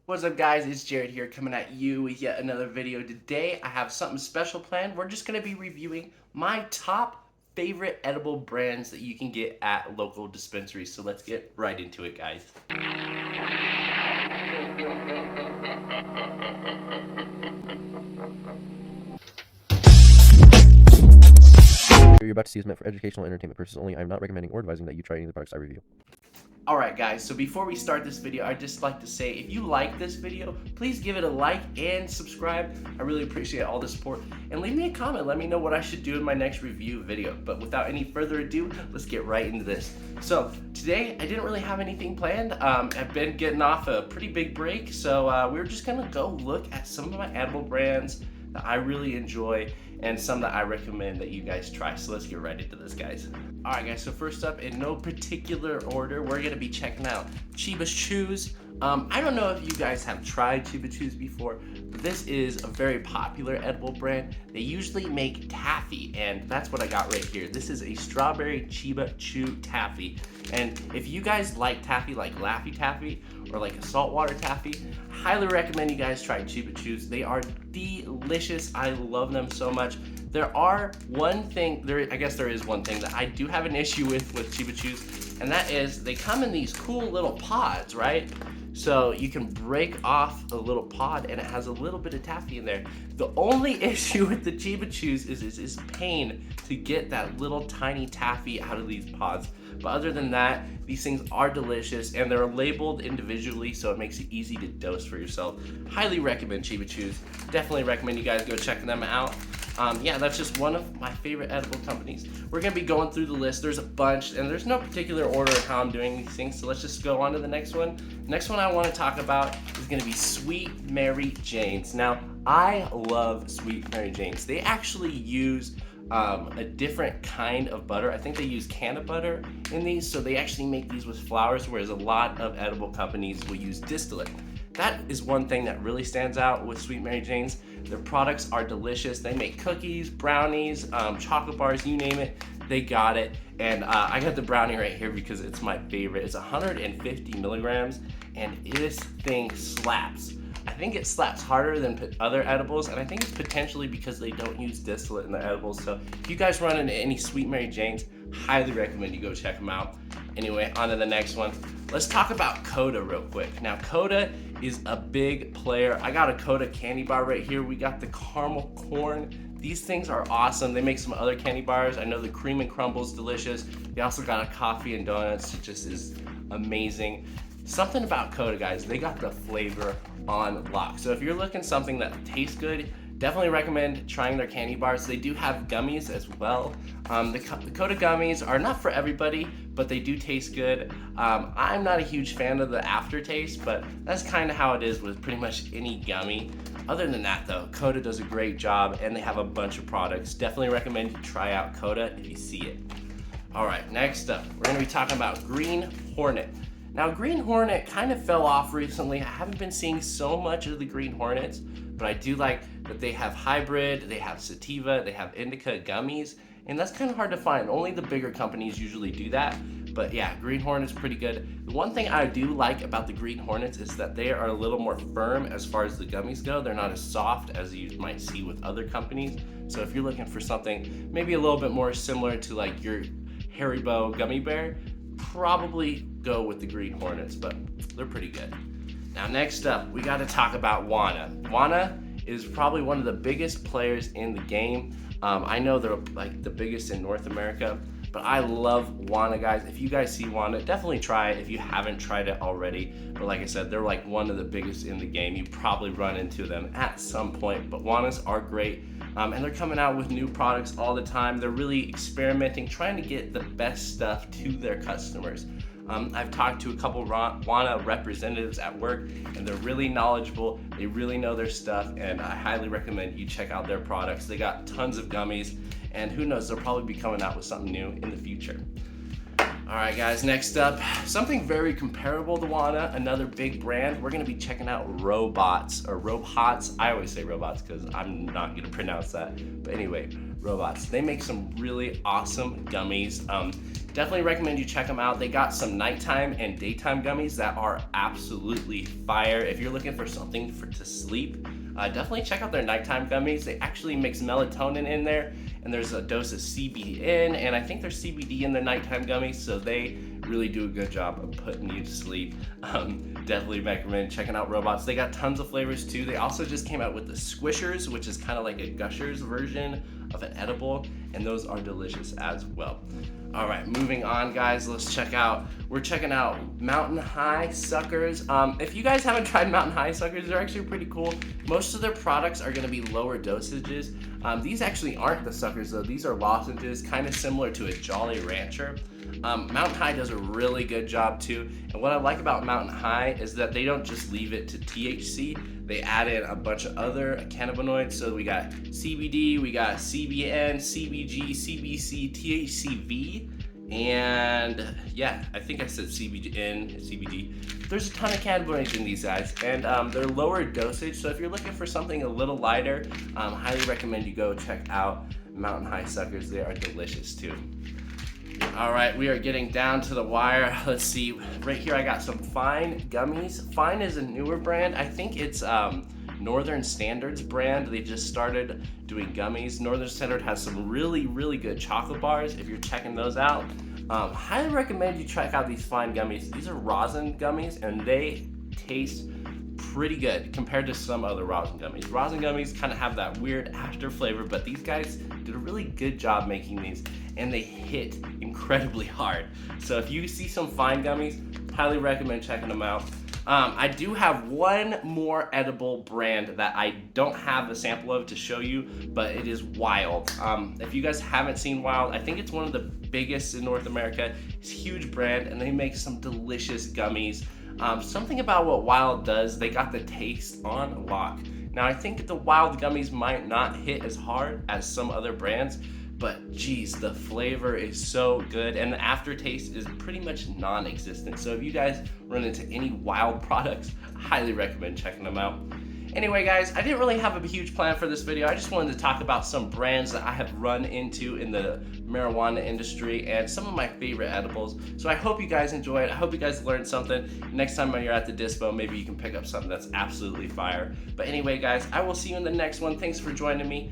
What's up guys, it's Jared here coming at you with yet another video. Today I have something special planned. We're just going to be reviewing my top favorite edible brands that you can get at local dispensaries. So let's get right into it guys. You're about to see is meant for educational and entertainment purposes only. I'm not recommending or advising that you try any of the products I review. Alright guys, so before we start this video, I'd just like to say if you like this video, please give it a like and subscribe. I really appreciate all the support. And leave me a comment, let me know what I should do in my next review video. But without any further ado, let's get right into this. So today, I didn't really have anything planned. I've been getting off a pretty big break, so we're just gonna go look at some of my edible brands that I really enjoy and some that I recommend that you guys try. So let's get right into this, guys. All right, guys, so first up, in no particular order, we're gonna be checking out Cheeba Chews. I don't know if you guys have tried Cheeba Chews before, but this is a very popular edible brand. They usually make taffy, and that's what I got right here. This is a strawberry Cheeba Chew taffy. And if you guys like taffy, like Laffy Taffy, or like a saltwater taffy, highly recommend you guys try Cheeba Chews. They are delicious. I love them so much. I guess there is one thing that I do have an issue with Cheeba Chews, and that is they come in these cool little pods, right? So you can break off a little pod and it has a little bit of taffy in there. The only issue with the Cheeba Chews is pain to get that little tiny taffy out of these pods. But other than that, these things are delicious and they're labeled individually, so it makes it easy to dose for yourself. Highly recommend Cheeba Chews. Definitely recommend you guys go check them out. Yeah, that's just one of my favorite edible companies. We're gonna be going through the list. There's a bunch, and there's no particular order of how I'm doing these things, so let's just go on to the next one. Next one I wanna talk about is gonna be Sweet Mary Jane's. Now, I love Sweet Mary Jane's. They actually use a different kind of butter. I think they use canned butter in these, so they actually make these with flowers, whereas a lot of edible companies will use distillate. That is one thing that really stands out with Sweet Mary Jane's. Their products are delicious. They make cookies, brownies, chocolate bars, you name it, they got it. And I got the brownie right here because it's my favorite. It's 150 milligrams, and this thing slaps. I think it slaps harder than other edibles, and I think it's potentially because they don't use distillate in their edibles. So if you guys run into any Sweet Mary Jane's, highly recommend you go check them out. Anyway, on to the next one. Let's talk about Coda real quick. Now, Coda is a big player. I got a Coda candy bar right here. We got the caramel corn. These things are awesome. They make some other candy bars. I know the cream and crumble is delicious. They also got a coffee and donuts. It just is amazing. Something about Coda, guys, they got the flavor on lock. So if you're looking something that tastes good, definitely recommend trying their candy bars. They do have gummies as well. The Coda gummies are not for everybody, but they do taste good. I'm not a huge fan of the aftertaste, but that's kind of how it is with pretty much any gummy. Other than that though, Coda does a great job and they have a bunch of products. Definitely recommend you try out Coda if you see it. All right, next up, we're gonna be talking about Green Hornet. Now, Green Hornet kind of fell off recently. I haven't been seeing so much of the Green Hornets, but I do like that they have hybrid, they have sativa, they have indica gummies, and that's kind of hard to find. Only the bigger companies usually do that. But yeah, Green Hornet's pretty good. The one thing I do like about the Green Hornets is that they are a little more firm as far as the gummies go. They're not as soft as you might see with other companies. So if you're looking for something maybe a little bit more similar to like your Haribo gummy bear, probably go with the Green Hornets, but they're pretty good. Now next up, we got to talk about Wana. Wana is probably one of the biggest players in the game. I know they're like the biggest in North America, but I love Wana, guys. If you guys see Wana, definitely try it if you haven't tried it already. But like I said, they're like one of the biggest in the game. You probably run into them at some point, but Wanas are great. And they're coming out with new products all the time. They're really experimenting, trying to get the best stuff to their customers. I've talked to a couple Wana representatives at work, and they're really knowledgeable. They really know their stuff, and I highly recommend you check out their products. They got tons of gummies, and who knows, they'll probably be coming out with something new in the future. All right, guys, next up, something very comparable to Wana, another big brand. We're gonna be checking out Robots, or Robhots. I always say robots because I'm not gonna pronounce that. But anyway, Robots. They make some really awesome gummies. Definitely recommend you check them out. They got some nighttime and daytime gummies that are absolutely fire. If you're looking for something to sleep, definitely check out their nighttime gummies. They actually mix melatonin in there, and there's a dose of CBD in, and I think there's CBD in the nighttime gummies, so they really do a good job of putting you to sleep. Definitely recommend checking out Robots. They got tons of flavors too. They also just came out with the Squishers, which is kind of like a Gushers version of an edible, and those are delicious as well. All right, moving on, guys. We're checking out Mountain High Suckers. If you guys haven't tried Mountain High Suckers, they're actually pretty cool. Most of their products are gonna be lower dosages. These actually aren't the suckers though. These are lozenges, kind of similar to a Jolly Rancher. Mountain High does a really good job too. And what I like about Mountain High is that they don't just leave it to THC. They add in a bunch of other cannabinoids. So we got CBD, we got CBN, CBG, CBC, THCV, and yeah, I think I said CBN, CBD. There's a ton of cannabinoids in these guys, and they're lower dosage. So if you're looking for something a little lighter, highly recommend you go check out Mountain High Suckers. They are delicious too. All right, we are getting down to the wire. Let's see, right here I got some Fine gummies. Fine is a newer brand. I think it's Northern Standard's brand. They just started doing gummies. Northern Standard has some really, really good chocolate bars. If you're checking those out, highly recommend you check out these Fine gummies. These are rosin gummies, and they taste pretty good compared to some other rosin gummies. Rosin gummies kind of have that weird after flavor, but these guys did a really good job making these, and they hit incredibly hard. So if you see some Fine gummies, highly recommend checking them out. I do have one more edible brand that I don't have a sample of to show you, but it is Wild. If you guys haven't seen Wild, I think it's one of the biggest in North America. It's a huge brand, and they make some delicious gummies. Something about what Wild does, they got the taste on lock. Now I think the Wild gummies might not hit as hard as some other brands, but geez, the flavor is so good, and the aftertaste is pretty much non-existent. So if you guys run into any Wild products, I highly recommend checking them out. Anyway, guys, I didn't really have a huge plan for this video. I just wanted to talk about some brands that I have run into in the marijuana industry and some of my favorite edibles. So I hope you guys enjoyed. I hope you guys learned something. Next time you're at the dispo, maybe you can pick up something that's absolutely fire. But anyway, guys, I will see you in the next one. Thanks for joining me.